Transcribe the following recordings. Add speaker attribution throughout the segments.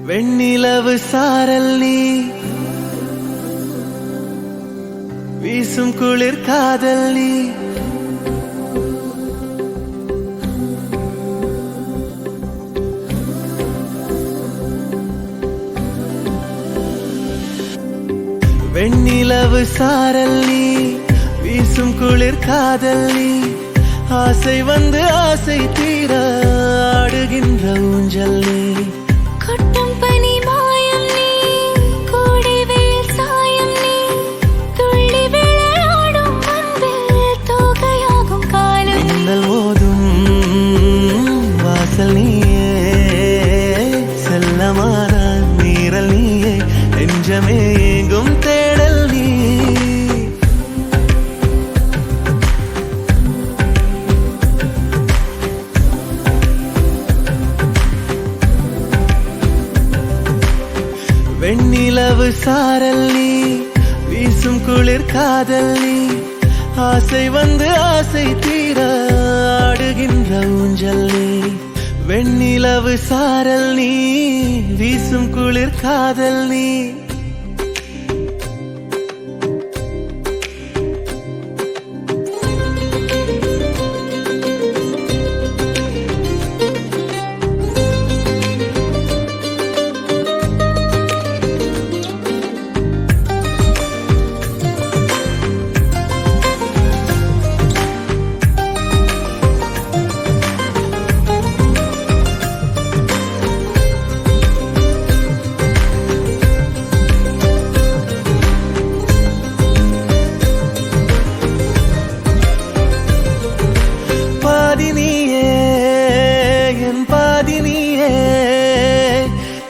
Speaker 1: வெண்ணிலவு சாரல் நீ வீசும் குளிர் காதல் நீ வெண்ணிலவு சாரல் நீ வீசும் குளிர் காதல் நீ ஆசை வந்து ஆசை தீர ஆடுகின்ற ஊஞ்சல் நீ
Speaker 2: கொட்டும் பனி மாயம் நீ கோடை வெயில் சாயம் நீ துள்ளி விளையாடும் அன்பில் தோகையாகும் காலம்
Speaker 1: மின்னல் மோதும் வாசல் நீயே செல்லமான நீரல் நீயே நெஞ்சமே எங்கும் தேடல் நீ வெண்ணிலவு சாரல் நீ வீசும் குளிர் காதல் நீ ஆசை வந்து ஆசை தீர ஆடுகின்ற ஊஞ்சல் நீ வெண்ணிலவு சாரல் நீ வீசும் குளிர் காதல் நீ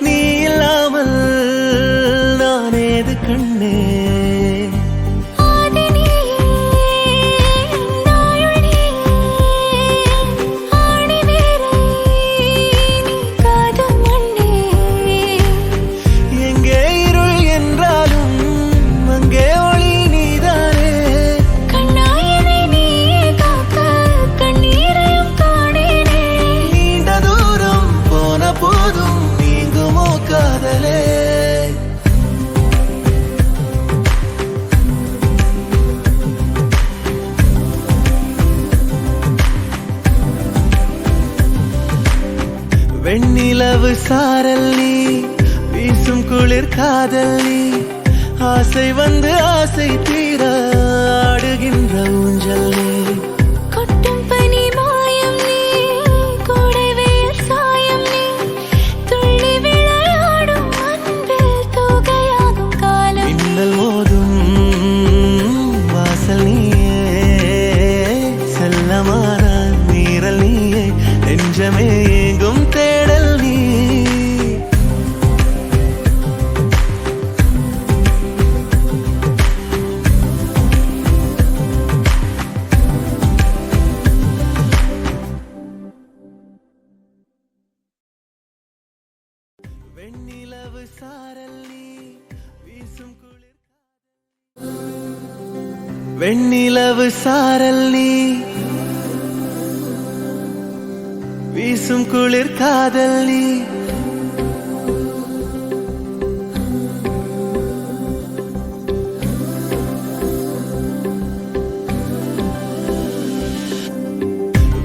Speaker 1: நீ இல்லாமல் நான் ஏது கண்ணே எங்கே இருள் என்றாலும் அங்கே ஒளி நீதானே
Speaker 2: கண்ணாயனை நீயே காக்க கண்ணீரையும் காணேனே
Speaker 1: நீண்ட தூரம் போன போதும் நீங்குமோ காதலே வெண்ணிலவு சாரல் நீ வீசும் குளிர் காதல் நீ ஆசை வந்து ஆசை தீர ஆடுகின்ற ஊஞ்சல் நீ
Speaker 2: கொட்டும் பனி மாயம் நீ கோடை வெயில் சாயம் நீ துள்ளி விளையாடும் அன்பில் தோகையாகும் காலம்
Speaker 1: மின்னல் மோதும் வாசல் நீயே செல்லமான நீரல் நீயே நெஞ்சமே எங்கும் தேடல் நீ வெண்ணிலவு சாரல் நீ வீசும் குளிர் வெண்ணிலவு சாரல் நீ வீசும் குளிர் காதல் நீ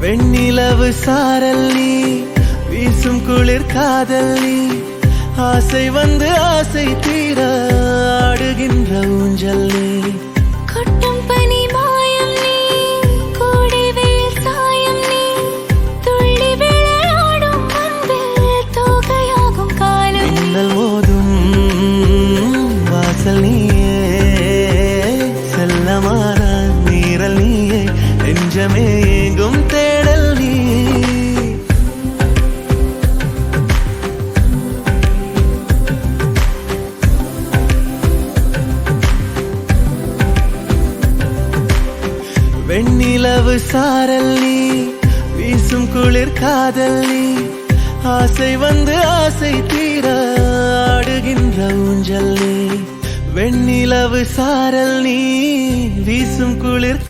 Speaker 1: வெண்ணிலவு சாரல் நீ வீசும் குளிர் காதல் நீ ஆசை வந்து ஆசை தீர ஆடுகின்ற ஊஞ்சல் நீ
Speaker 2: கொட்டும் பனி மாயம் நீ கோடை வெயில் சாயம் நீ துள்ளி விளையாடும் அன்பில் தோகையாகும் காலம்
Speaker 1: மின்னல் மோதும் வாசல் நீயே செல்லமான நீரல் நீயே நெஞ்சமே எங்கும் தேடல் நீ வெண்ணிலவு சாரல் நீ வீசும் குளிர் காதல் நீ ஆசை வந்து ஆசை தீர ஆடுகின்ற ஊஞ்சல் நீ வெண்ணிலவு சாரல் நீ வீசும் குளிர்